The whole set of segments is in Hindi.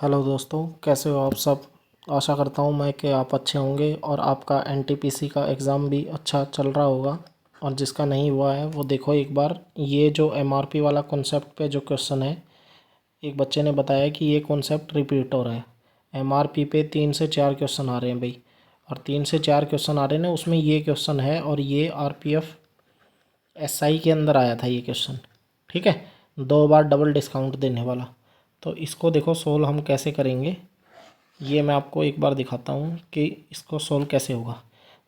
हेलो दोस्तों, कैसे हो आप सब। आशा करता हूँ मैं कि आप अच्छे होंगे और आपका एनटीपीसी का एग्ज़ाम भी अच्छा चल रहा होगा। और जिसका नहीं हुआ है वो देखो एक बार ये जो एमआरपी वाला कॉन्सेप्ट पे जो क्वेश्चन है, एक बच्चे ने बताया कि ये कॉन्सेप्ट रिपीट हो रहा है। एमआरपी पे 3 से 4 क्वेश्चन आ रहे हैं भाई, और 3 से 4 क्वेश्चन आ रहे हैं, उसमें ये क्वेश्चन है और ये आरपीएफ एसआई के अंदर आया था ये क्वेश्चन। ठीक है, 2 बार डबल डिस्काउंट देने वाला। तो इसको देखो सोल्व हम कैसे करेंगे, ये मैं आपको एक बार दिखाता हूँ कि इसको सोल्व कैसे होगा।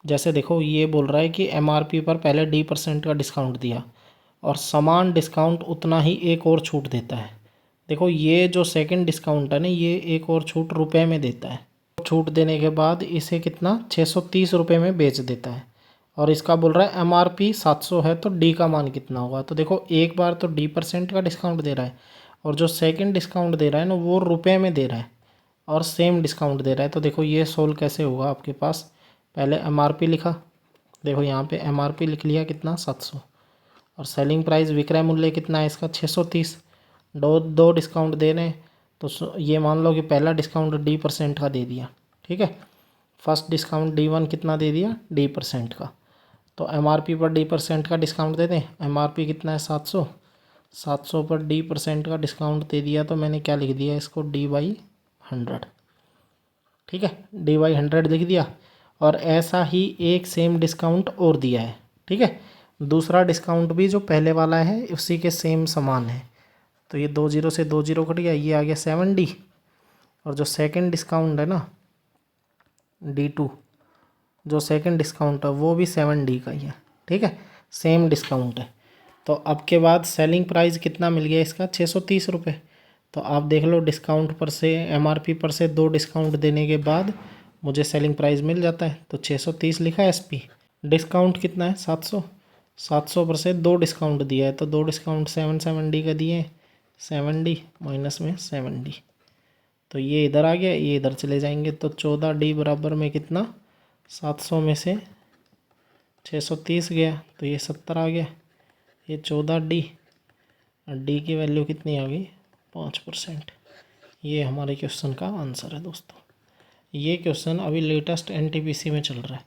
जैसे देखो ये बोल रहा है कि एमआरपी पर पहले D% का डिस्काउंट दिया और समान डिस्काउंट उतना ही एक और छूट देता है। देखो ये जो सेकंड डिस्काउंट है ना, ये एक और छूट रुपए में देता है। छूट देने के बाद इसे कितना 630 रुपये में बेच देता है। और इसका बोल रहा है एमआरपी 700 है तो डी का मान कितना होगा। तो देखो एक बार तो D% का डिस्काउंट दे रहा है और जो सेकंड डिस्काउंट दे रहा है ना वो रुपए में दे रहा है और सेम डिस्काउंट दे रहा है। तो देखो ये सोल्व कैसे होगा। आपके पास पहले एमआरपी लिखा, देखो यहाँ पे एमआरपी लिख लिया कितना 700, और सेलिंग प्राइस विक्रय मूल्य कितना है इसका 630। दो दो डिस्काउंट दे रहे हैं तो ये मान लो कि पहला डिस्काउंट D% का दे दिया। ठीक है, फर्स्ट डिस्काउंट D1 कितना दे दिया D% का। तो एमआरपी पर D% का डिस्काउंट दे दें। एमआरपी कितना है 700, 700 पर D% का डिस्काउंट दे दिया तो मैंने क्या लिख दिया इसको D/100। ठीक है, D/100 लिख दिया। और ऐसा ही एक सेम डिस्काउंट और दिया है। ठीक है, दूसरा डिस्काउंट भी जो पहले वाला है उसी के सेम समान है। तो ये 2 0 से 2 0 कट गया, ये आ गया 7D। और जो सेकंड डिस्काउंट है ना D2, जो सेकंड डिस्काउंट है वो भी 7D का ही है। ठीक है, सेम डिस्काउंट है। तो अब के बाद सेलिंग प्राइस कितना मिल गया इसका 630 रुपये। तो आप देख लो डिस्काउंट पर से एमआरपी पर से 2 डिस्काउंट देने के बाद मुझे सेलिंग प्राइस मिल जाता है। तो 630 लिखा है एसपी। डिस्काउंट कितना है 700, 700 पर से 2 डिस्काउंट दिया है तो 2 डिस्काउंट 770 का दिए हैं। 7D माइनस में 7D, तो ये इधर आ गया, ये इधर चले जाएंगे। तो 14D बराबर में कितना 700 में से 630 गया तो ये 70 आ गया। ये 14D और डी की वैल्यू कितनी आ गई 5%। ये हमारे क्वेश्चन का आंसर है दोस्तों। ये क्वेश्चन अभी लेटेस्ट एनटीपीसी में चल रहा है।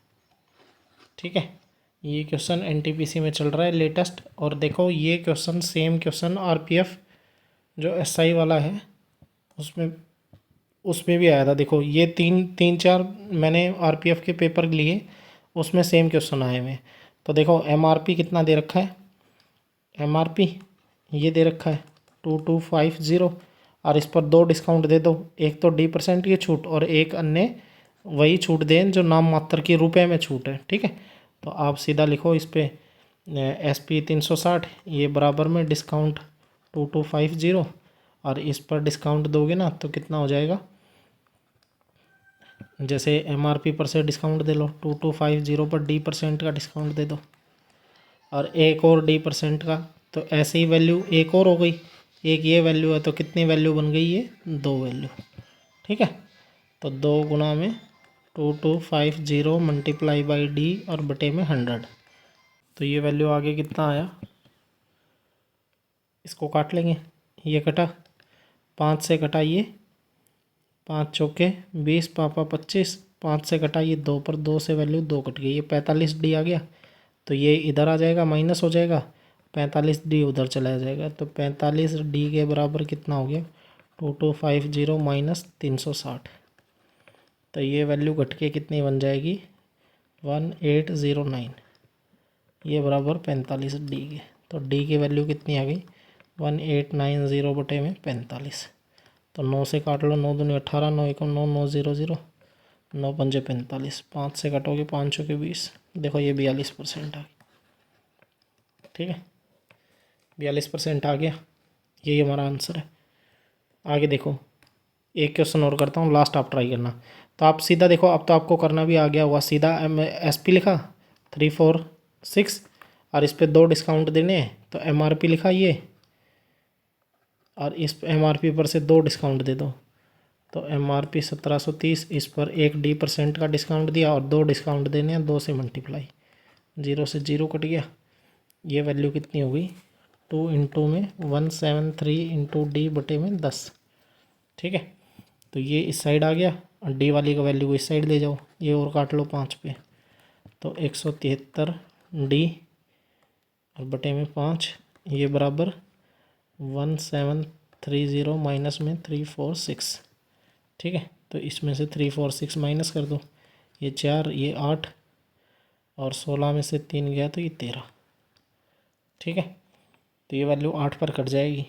ठीक है, ये क्वेश्चन एनटीपीसी में चल रहा है लेटेस्ट। और देखो ये क्वेश्चन सेम क्वेश्चन आरपीएफ जो एसआई वाला है उसमें उसमें भी आया था। देखो ये तीन चार मैंने आरपीएफ के पेपर लिए, उसमें सेम क्वेश्चन आए हुए। तो देखो एमआरपी कितना दे रखा है, एमआरपी ये दे रखा है 2250, और इस पर 2 डिस्काउंट दे दो, एक तो D% की छूट और एक अन्य वही छूट दें जो नाम मात्र की रुपए में छूट है। ठीक है, तो आप सीधा लिखो इस पे SP 360 ये बराबर में डिस्काउंट 2250, और इस पर डिस्काउंट दोगे ना तो कितना हो जाएगा, जैसे एमआरपी पर से डिस्काउंट दे लो 2250 पर D% का डिस्काउंट दे दो और एक और D% का, तो ऐसे ही वैल्यू एक और हो गई। एक ये वैल्यू है तो कितनी वैल्यू बन गई, ये 2 वैल्यू। ठीक है, तो 2 गुना में 2250 मल्टीप्लाई बाई D और बटे में 100। तो ये वैल्यू आगे कितना आया, इसको काट लेंगे। ये कटा 5 से कटा ये 5 चौके 20 पापा 25, 5 से कटा ये 2 पर 2 से वैल्यू 2 कट गई, ये 45D आ गया। तो ये इधर आ जाएगा माइनस हो जाएगा, 45D उधर चला जाएगा। तो 45D के बराबर कितना हो गया 2250 माइनस 360। तो ये वैल्यू घट के कितनी बन जाएगी 1809, ये बराबर 45D के। तो D की वैल्यू कितनी आ गई 1890 बटे में 45। तो 9 से काट लो, 9 दूनी 18, 9 1 9, 9 0 0, 9 पंजे 45, 5 से कटोगे 5 चौके 20। देखो ये 42% आ गई। ठीक है, 42% आ गया, यही हमारा आंसर है। आगे देखो एक क्वेश्चन और करता हूँ, लास्ट आप ट्राई करना। तो आप सीधा देखो, अब तो आपको करना भी आ गया होगा। सीधा SP लिखा 346 और इस पे 2 डिस्काउंट देने हैं तो MRP लिखा ये, और इस MRP पर से 2 डिस्काउंट दे दो। तो MRP 1730, इस पर एक D% का डिस्काउंट दिया और 2 डिस्काउंट देने हैं, 2 से मल्टीप्लाई, 0 से 0 कट गया। ये वैल्यू कितनी हो गई 2 इंटू में 173 इंटू D बटे में 10। ठीक है, तो ये इस साइड आ गया और डी वाली का वैल्यू को इस साइड ले जाओ, ये और काट लो 5 पे, तो 173 डी और बटे में 5, ये बराबर 1730 माइनस में 346। ठीक है, तो इसमें से 346 माइनस कर दो, ये 4, ये 8 और 16 में से 3 गया तो ये 13। ठीक है, तो ये वैल्यू 8 पर कट जाएगी।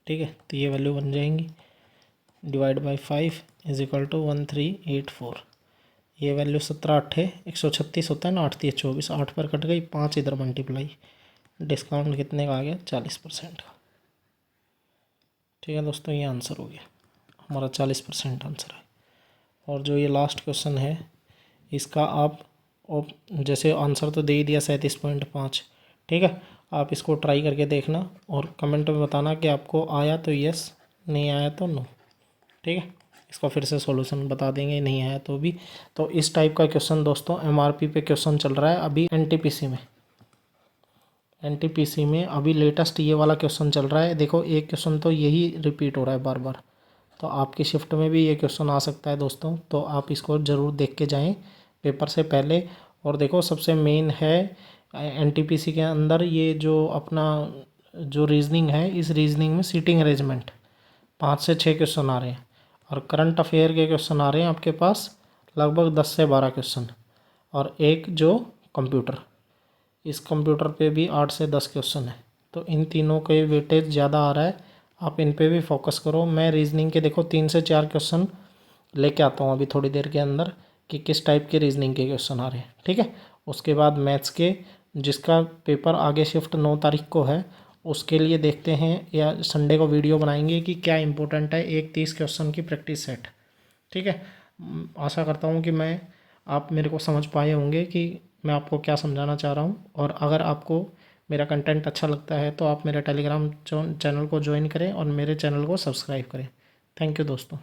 ठीक है, तो ये वैल्यू बन जाएंगी divide by 5 is equal to 1384। ये वैल्यू 17 8 136 होता है ना, 8 3 24, 8 पर कट गई, 5 इधर मल्टीप्लाई, डिस्काउंट कितने का आ गया 40% का। ठीक है दोस्तों, ये आंसर हो गया हमारा 40% आंसर है। और जो ये लास्ट क्वेश्चन है इसका आप जैसे आंसर तो दे ही दिया 37.5। ठीक है, आप इसको ट्राई करके देखना और कमेंट में बताना कि आपको आया तो यस, नहीं आया तो नो। ठीक है, इसका फिर से सॉल्यूशन बता देंगे नहीं आया तो भी। तो इस टाइप का क्वेश्चन दोस्तों एमआरपी पे क्वेश्चन चल रहा है अभी एनटीपीसी में अभी लेटेस्ट ये वाला क्वेश्चन चल रहा है। देखो एक क्वेश्चन तो यही रिपीट हो रहा है बार बार, तो आपकी शिफ्ट में भी ये क्वेश्चन आ सकता है दोस्तों, तो आप इसको ज़रूर देख के जाएं पेपर से पहले। और देखो सबसे मेन है एनटीपीसी के अंदर ये जो अपना जो रीजनिंग है, इस रीजनिंग में सीटिंग अरेंजमेंट 5 से 6 क्वेश्चन आ रहे हैं और करंट अफेयर के क्वेश्चन आ रहे हैं आपके पास लगभग 10 से 12 क्वेश्चन, और एक जो कंप्यूटर, इस कंप्यूटर पे भी 8 से 10 क्वेश्चन है। तो इन तीनों के वेटेज ज़्यादा आ रहा है, आप इन पे भी फोकस करो। मैं रीजनिंग के देखो 3 से 4 क्वेश्चन लेके आता हूँ अभी थोड़ी देर के अंदर कि किस टाइप के रीजनिंग के क्वेश्चन आ रहे हैं। ठीक है, उसके बाद मैथ्स के जिसका पेपर आगे शिफ्ट 9 तारीख को है उसके लिए देखते हैं, या संडे को वीडियो बनाएंगे कि क्या इंपॉर्टेंट है एक 30 क्वेश्चन की प्रैक्टिस सेट। ठीक है, आशा करता हूँ कि आप मेरे को समझ पाए होंगे कि मैं आपको क्या समझाना चाह रहा हूँ। और अगर आपको मेरा कंटेंट अच्छा लगता है तो आप मेरे टेलीग्राम चैनल को ज्वाइन करें और मेरे चैनल को सब्सक्राइब करें। थैंक यू दोस्तों।